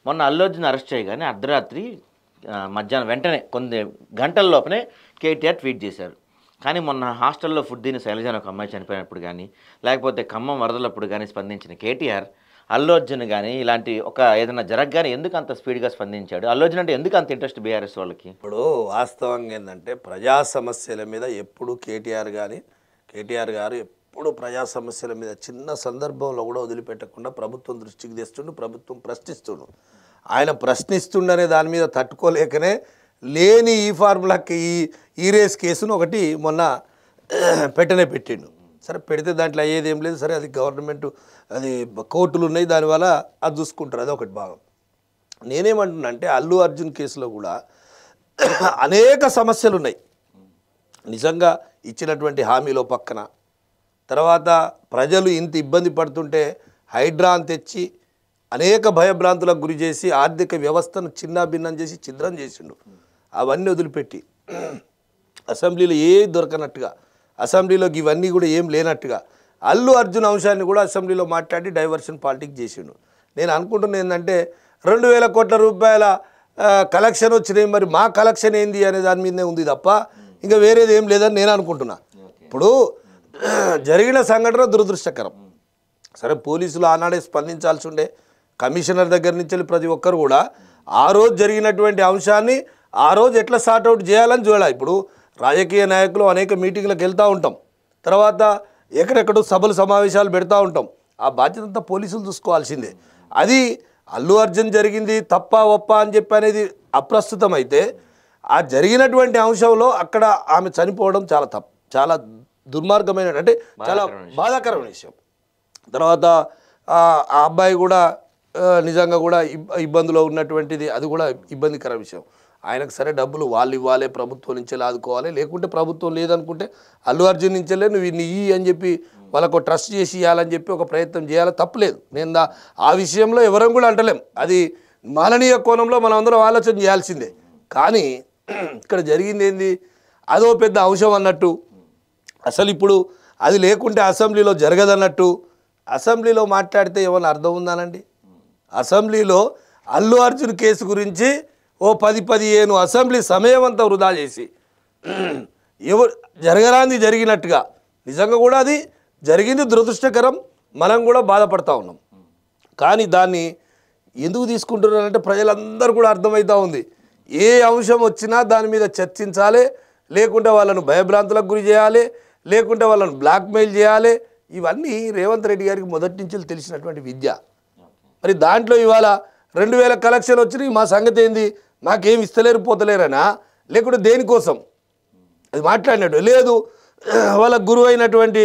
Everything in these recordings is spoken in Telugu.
మొన్న అల్లు అర్జున్ అరెస్ట్ చేయగానే అర్ధరాత్రి మధ్యాహ్నం వెంటనే కొన్ని గంటల లోపలే కేటీఆర్ ట్వీట్ చేశారు. కానీ మొన్న హాస్టల్‌లో ఫుడ్ తిని శైలజ అనే ఒక అమ్మాయి చనిపోయినప్పుడు గానీ, లేకపోతే ఖమ్మం వరదలప్పుడు గానీ స్పందించిన కేటీఆర్, అల్లు అర్జున్ గానీ ఇలాంటి ఒక ఏదైనా జరగగానే ఎందుకు అంత స్పీడ్‌గా స్పందించాడు? అల్లు అర్జున్ అంటే ఎందుకు అంత ఇంట్రెస్ట్ బీఆర్ఎస్ వాళ్ళకి? ఇప్పుడు వాస్తవంగా ఏందంటే ప్రజా సమస్యల మీద ఎప్పుడు కేటీఆర్ గారు ఎప్పుడు ప్రజా సమస్యల మీద చిన్న సందర్భంలో కూడా వదిలిపెట్టకుండా ప్రభుత్వం దృష్టికి తెస్తుండు, ప్రభుత్వం ప్రశ్నిస్తుండు. ఆయన ప్రశ్నిస్తుండనే దాని మీద తట్టుకోలేకనే లేని ఈ ఫార్ములాకి ఈ రేస్ కేసును ఒకటి మొన్న పెట్టిండు. సరే పెడితే దాంట్లో అయ్యేది ఏం లేదు. సరే అది గవర్నమెంట్, అది కోర్టులు ఉన్నాయి, దానివల్ల అది చూసుకుంటారు, అది ఒకటి భాగం. నేనేమంటున్నా అంటే అల్లు అర్జున్ కేసులో కూడా అనేక సమస్యలు ఉన్నాయి. నిజంగా ఇచ్చినటువంటి హామీలో పక్కన తర్వాత ప్రజలు ఇంత ఇబ్బంది పడుతుంటే హైడ్రా అని తెచ్చి అనేక భయభ్రాంతులకు గురి చేసి ఆర్థిక వ్యవస్థను చిన్నాభిన్నం చేసి ఛిద్రం చేసిండు. అవన్నీ వదిలిపెట్టి అసెంబ్లీలో దొరకనట్టుగా, అసెంబ్లీలోకి ఇవన్నీ కూడా ఏం లేనట్టుగా అల్లు అర్జున్ అంశాన్ని కూడా అసెంబ్లీలో మాట్లాడి డైవర్షన్ పాలిటిక్స్ చేసిండు. నేను అనుకుంటున్నా ఏంటంటే 2,000 కోట్ల రూపాయల కలెక్షన్ వచ్చినాయి, మరి మా కలెక్షన్ ఏంది అనే దాని మీదనే ఉంది తప్ప ఇంకా వేరేది ఏం లేదని నేను అనుకుంటున్నా. ఇప్పుడు జరిగిన సంఘటన దురదృష్టకరం. సరే పోలీసులు ఆనాడే స్పందించాల్సి ఉండే, కమిషనర్ దగ్గర నుంచి ప్రతి ఒక్కరు కూడా ఆ రోజు జరిగినటువంటి అంశాన్ని ఆ రోజు ఎట్లా సార్ట్అవుట్ చేయాలని చూడాలి. ఇప్పుడు రాజకీయ నాయకులు అనేక మీటింగ్లకు వెళ్తూ ఉంటాం, తర్వాత ఎక్కడెక్కడో సభలు సమావేశాలు పెడతా ఉంటాం. ఆ బాధ్యత అంతా పోలీసులు చూసుకోవాల్సిందే. అది అల్లు అర్జున్ జరిగింది తప్ప ఒప్ప అని చెప్పి అనేది అప్రస్తుతం అయితే, ఆ జరిగినటువంటి అంశంలో అక్కడ ఆమె చనిపోవడం చాలా దుర్మార్గమైన, అంటే చాలా బాధాకరమైన విషయం. తర్వాత ఆ అబ్బాయి కూడా నిజంగా కూడా ఇబ్బందులో ఉన్నటువంటిది, అది కూడా ఇబ్బందికర విషయం. ఆయనకు సరే డబ్బులు వాళ్ళు ఇవ్వాలి, ప్రభుత్వం నుంచే ఆదుకోవాలి, లేకుంటే ప్రభుత్వం లేదనుకుంటే అల్లు అర్జున్ నుంచెలే నువ్వు ఇన్ని ఇయ్యి అని చెప్పి వాళ్ళకు ట్రస్ట్ చేసి ఇవ్వాలని చెప్పి ఒక ప్రయత్నం చేయాలి, తప్పలేదు. నేను ఆ విషయంలో ఎవరం కూడా అంటలేం, అది మాననీయ కోణంలో మనం అందరం ఆలోచన చేయాల్సిందే. కానీ ఇక్కడ జరిగింది ఏంది, అదో పెద్ద అంశం అన్నట్టు, అసలు ఇప్పుడు అది లేకుంటే అసెంబ్లీలో జరగదన్నట్టు, అసెంబ్లీలో మాట్లాడితే ఏమైనా అర్థం ఉందానండి? అసెంబ్లీలో అల్లు అర్జున్ కేసు గురించి ఓ 10-15 అసెంబ్లీ సమయం అంతా వృధా చేసి ఎవరు జరగరాంది జరిగినట్టుగా, నిజంగా కూడా అది జరిగింది దురదృష్టకరం, మనం కూడా బాధపడతా ఉన్నాం. కానీ దాన్ని ఎందుకు తీసుకుంటున్నారంటే ప్రజలందరూ కూడా అర్థమవుతూ ఉంది, ఏ అంశం వచ్చినా దాని మీద చర్చించాలి, లేకుంటే వాళ్ళను భయభ్రాంతులకు గురి చేయాలి, లేకుంటే వాళ్ళను బ్లాక్మెయిల్ చేయాలి. ఇవన్నీ రేవంత్ రెడ్డి గారికి మొదటి నుంచి తెలిసినటువంటి విద్య. మరి దాంట్లో ఇవాళ 2,000 కలెక్షన్ వచ్చినాయి, మా సంగతి ఏంది, మాకేం ఇస్తలేరు పోతలేరనా, లేకుంటే దేనికోసం అది మాట్లాడినట్టు లేదు. వాళ్ళ గురువు అయినటువంటి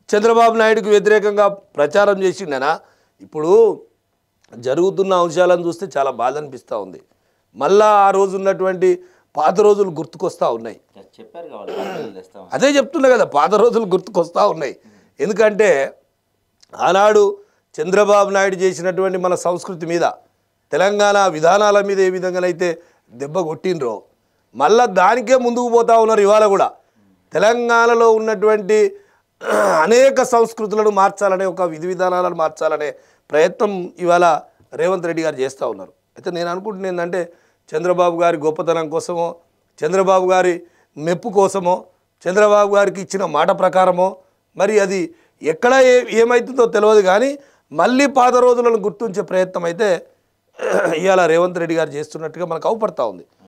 చంద్రబాబు నాయుడుకి వ్యతిరేకంగా ప్రచారం చేసిండనా. ఇప్పుడు జరుగుతున్న అంశాలను చూస్తే చాలా బాధ అనిపిస్తూ ఉంది. మళ్ళా ఆ రోజు ఉన్నటువంటి పాత రోజులు గుర్తుకొస్తూ ఉన్నాయి. అదే చెప్తున్నా కదా, పాత రోజులు గుర్తుకొస్తూ ఉన్నాయి. ఎందుకంటే ఆనాడు చంద్రబాబు నాయుడు చేసినటువంటి మన సంస్కృతి మీద, తెలంగాణ విధానాల మీద ఏ విధంగానైతే దెబ్బ కొట్టినరో, మళ్ళా దానికే ముందుకు పోతూ ఉన్నారు. ఇవాళ కూడా తెలంగాణలో ఉన్నటువంటి అనేక సంస్కృతులను మార్చాలనే, ఒక విధి విధానాలను మార్చాలనే ప్రయత్నం ఇవాళ రేవంత్ రెడ్డి గారు చేస్తూ ఉన్నారు. అయితే నేను అనుకుంటున్నా ఏంటంటే చంద్రబాబు గారి గొప్పతనం కోసమో, చంద్రబాబు గారి మెప్పు కోసమో, చంద్రబాబు గారికి ఇచ్చిన మాట ప్రకారమో, మరి అది ఎక్కడ ఏమవుతుందో తెలియదు. కానీ మళ్ళీ పాత రోజులను గుర్తుంచే ప్రయత్నం అయితే ఇవాళ రేవంత్ రెడ్డి గారు చేస్తున్నట్టుగా మనకు అవుపడతా ఉంది.